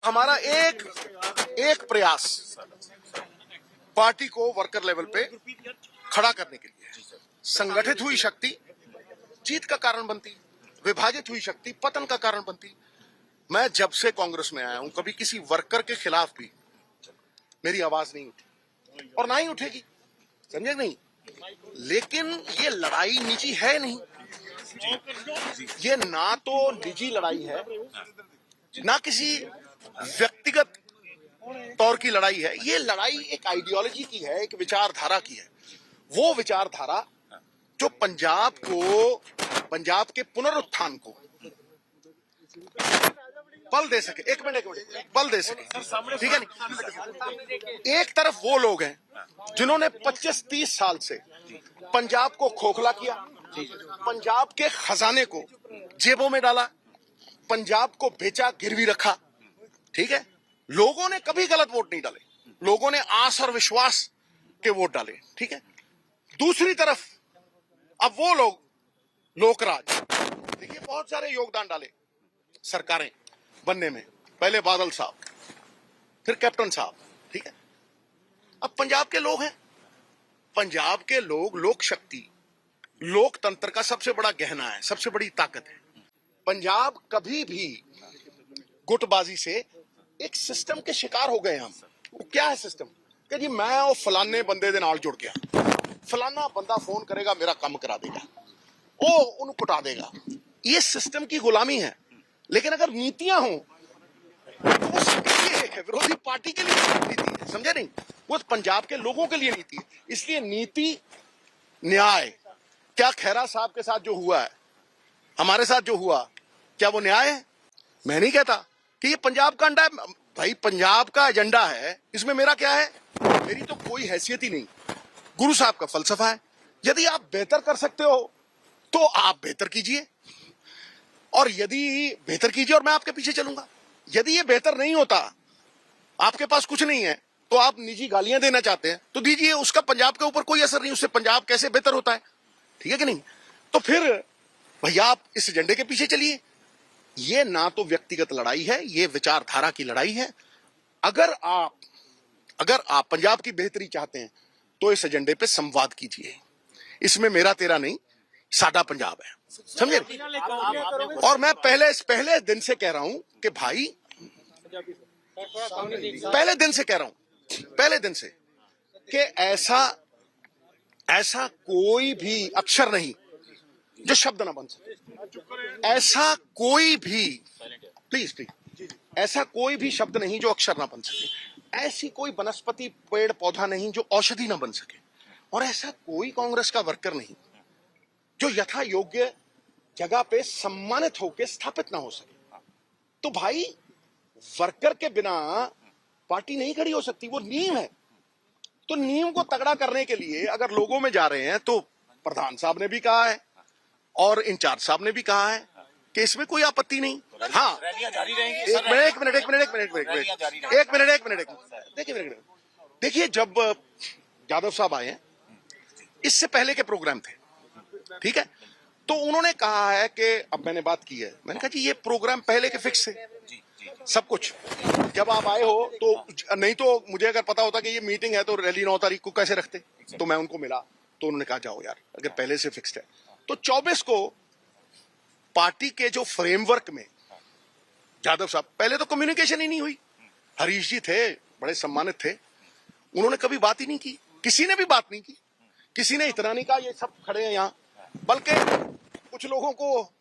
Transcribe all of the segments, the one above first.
हमारा एक एक प्रयास पार्टी को वर्कर लेवल पे खड़ा करने के लिए है। संगठित हुई शक्ति जीत का कारण बनती, विभाजित हुई शक्ति पतन का कारण बनती। मैं जब से कांग्रेस में आया हूं कभी किसी वर्कर के खिलाफ भी मेरी आवाज नहीं उठी और ना ही उठेगी, समझे नहीं। लेकिन ये लड़ाई निजी है नहीं, ये ना तो निजी लड़ाई है ना किसी व्यक्तिगत तौर की लड़ाई है। ये लड़ाई एक आइडियोलॉजी की है, एक विचारधारा की है। वो विचारधारा जो पंजाब के पुनरुत्थान को बल दे सके। एक मिनट बल दे सके, ठीक है नहीं। एक तरफ वो लोग हैं जिन्होंने 25-30 साल से पंजाब को खोखला किया, पंजाब के खजाने को जेबों में डाला, पंजाब को बेचा, गिरवी रखा, ठीक है। लोगों ने कभी गलत वोट नहीं डाले, लोगों ने आस और विश्वास के वोट डाले, ठीक है। दूसरी तरफ अब वो लोग लोकराज, देखिए बहुत सारे योगदान डाले सरकारें बनने में, पहले बादल साहब, फिर कैप्टन साहब, ठीक है। अब पंजाब के लोग हैं, पंजाब के लोग लोक शक्ति, लोकतंत्र का सबसे बड़ा गहना है, सबसे बड़ी ताकत है। पंजाब कभी भी गुटबाजी से एक सिस्टम के शिकार हो गए हम। वो क्या है सिस्टम कि जी मैं और फलाने बंदे दे नाल जुड़ गया, फलाना बंदा फोन करेगा मेरा काम करा देगा, वो उन्हें कुटा देगा। ये सिस्टम की गुलामी है। लेकिन अगर नीतियां हो तो वो सबके लिए है, विरोधी पार्टी के लिए नीति है, समझे नहीं। वो पंजाब के लोगों के लिए नीति है। इसलिए नीति, न्याय, क्या खैरा साहब के साथ जो हुआ है, हमारे साथ जो हुआ, क्या वो न्याय है? मैं नहीं कहता कि ये पंजाब का अंडा है। भाई पंजाब का एजेंडा है, इसमें मेरा क्या है? मेरी तो कोई हैसियत ही नहीं। गुरु साहब का फलसफा है, यदि आप बेहतर कर सकते हो तो आप बेहतर कीजिए, और यदि बेहतर कीजिए और मैं आपके पीछे चलूंगा। यदि ये बेहतर नहीं होता, आपके पास कुछ नहीं है, तो आप निजी गालियां देना चाहते हैं तो दीजिए, उसका पंजाब के ऊपर कोई असर नहीं, उससे पंजाब कैसे बेहतर होता है, ठीक है कि नहीं। तो फिर भैया आप इस एजेंडे के पीछे चलिए। ये ना तो व्यक्तिगत लड़ाई है, ये विचारधारा की लड़ाई है। अगर आप पंजाब की बेहतरी चाहते हैं तो इस एजेंडे पे संवाद कीजिए। इसमें मेरा तेरा नहीं, सादा पंजाब है, समझे। और मैं पहले दिन से कह रहा हूं कि भाई, पहले दिन से कि ऐसा कोई भी अक्षर नहीं जो शब्द ना बन सके। ऐसा कोई भी, प्लीज ऐसा कोई भी शब्द नहीं जो अक्षर ना बन सके। ऐसी कोई वनस्पति, पेड़ पौधा नहीं जो औषधि ना बन सके। और ऐसा कोई कांग्रेस का वर्कर नहीं जो यथा योग्य जगह पे सम्मानित होकर स्थापित ना हो सके। तो भाई वर्कर के बिना पार्टी नहीं खड़ी हो सकती, वो नींव है। तो नींव को तगड़ा करने के लिए अगर लोगों में जा रहे हैं, तो प्रधान साहब ने भी कहा है और इंचार्ज साहब ने भी कहा है कि इसमें कोई आपत्ति नहीं। हाँ, एक मिनट देखिए, जब यादव साहब आए हैं, इससे पहले के प्रोग्राम थे, ठीक है, तो उन्होंने कहा है कि, अब मैंने बात की है, मैंने कहा जी ये प्रोग्राम पहले के फिक्स है सब कुछ। जब आप आए हो तो, नहीं तो मुझे अगर पता होता कि ये मीटिंग है तो रैली 9 तारीख को कैसे रखते। तो मैं उनको मिला तो उन्होंने कहा जाओ यार, अगर पहले से फिक्स्ड है तो 24 को पार्टी के जो फ्रेमवर्क में, यादव साहब, पहले तो कम्युनिकेशन ही नहीं हुई। हरीश जी थे, बड़े सम्मानित थे, उन्होंने कभी बात ही नहीं की, किसी ने भी बात नहीं की, किसी ने इतना नहीं कहा ये सब खड़े हैं यहाँ, बल्कि कुछ लोगों को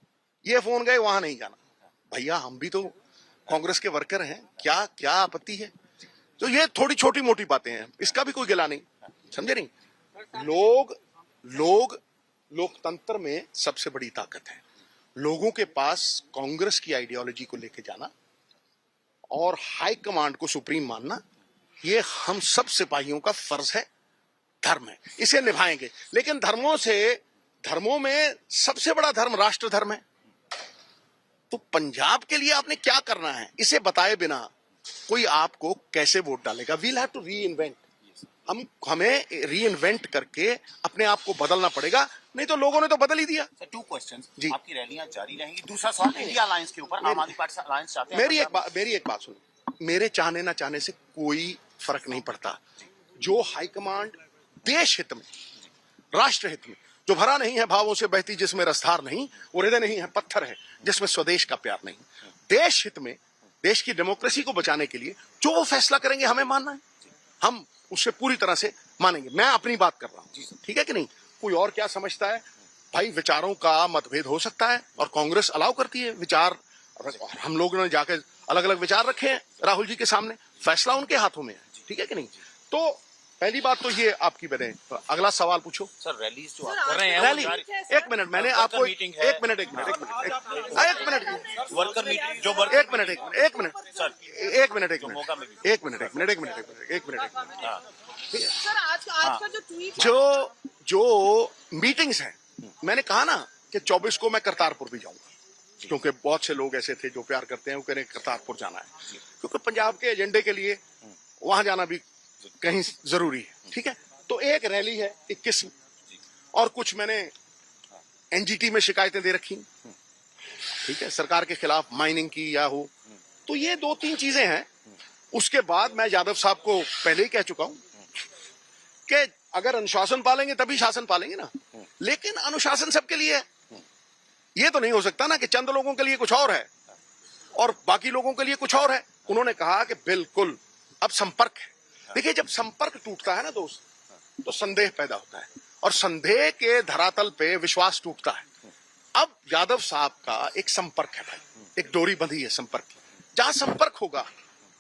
ये फोन गए वहां नहीं जाना। भैया हम भी तो कांग्रेस के वर्कर हैं, क्या आपत्ति है? तो ये थोड़ी छोटी मोटी बातें हैं, इसका भी कोई गिला नहीं, समझे नहीं। लोकतंत्र में सबसे बड़ी ताकत है लोगों के पास कांग्रेस की आइडियोलॉजी को लेके जाना और हाई कमांड को सुप्रीम मानना। ये हम सब सिपाहियों का फर्ज है, धर्म है, इसे निभाएंगे। लेकिन धर्मों में सबसे बड़ा धर्म राष्ट्र धर्म है। तो पंजाब के लिए आपने क्या करना है, इसे बताए बिना कोई आपको कैसे वोट डालेगा? We'll have to reinvent. हमें री इन्वेंट करके अपने आप को बदलना पड़ेगा, नहीं तो लोगों ने तो बदल ही दिया। टू क्वेश्चंस जी, आपकी रैलियां जारी रहेंगी। दूसरा सवाल इंडिया अलायंस के ऊपर, आम आदमी पार्टी अलायंस चाहते हैं। मेरी एक बात सुनो, मेरे चाहने ना चाहने से कोई फर्क नहीं पड़ता। जो हाईकमांड देश हित में, राष्ट्र हित में, जो भरा नहीं है भावों से बहती जिसमें रसधार नहीं, वो हृदय नहीं है पत्थर है जिसमें स्वदेश का प्यार नहीं। देश हित में, देश की डेमोक्रेसी को बचाने के लिए जो वो फैसला करेंगे हमें मानना है, हम उससे पूरी तरह से मानेंगे। मैं अपनी बात कर रहा हूं, ठीक है कि नहीं? कोई और क्या समझता है भाई, विचारों का मतभेद हो सकता है और कांग्रेस अलाउ करती है विचार। हम लोगों ने जाकर अलग अलग विचार रखे हैं राहुल जी के सामने, फैसला उनके हाथों में है, ठीक है कि नहीं? तो पहली बात तो ये आपकी बने। अगला सवाल पूछो सर। रैलीज जो आप कर रहे हैं, रैली, एक मिनट, मैंने आपको एक मिनट वर्कर मीटिंग जो वर्कर एक मिनट सर आज का जो ट्वीट जो मीटिंग्स हैं, मैंने कहा ना कि 24 को मैं करतारपुर भी जाऊंगा, क्योंकि बहुत से लोग ऐसे थे जो प्यार करते हैं, वो कह रहे हैं करतारपुर जाना है, क्योंकि पंजाब के एजेंडे के लिए वहां जाना भी कहीं जरूरी है, ठीक है? तो एक रैली है 21 और कुछ मैंने एनजीटी में शिकायतें दे रखी, ठीक है, सरकार के खिलाफ माइनिंग की या हो, तो ये 2-3 चीजें हैं। उसके बाद मैं यादव साहब को पहले ही कह चुका हूं कि अगर अनुशासन पालेंगे तभी शासन पालेंगे ना, लेकिन अनुशासन सबके लिए है। ये तो नहीं हो सकता ना कि चंद लोगों के लिए कुछ और है और बाकी लोगों के लिए कुछ और है। उन्होंने कहा कि बिल्कुल अब संपर्क है। देखिए, जब संपर्क टूटता है ना दोस्त, तो संदेह पैदा होता है और संदेह के धरातल पे विश्वास टूटता है। अब यादव साहब का एक संपर्क है भाई, एक डोरी बंधी है संपर्क की। जहां संपर्क होगा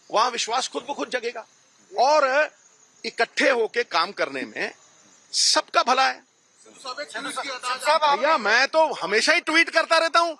वहां विश्वास खुद ब खुद जगेगा और इकट्ठे होके काम करने में सबका भला है। भैया, मैं तो हमेशा ही ट्वीट करता रहता हूं।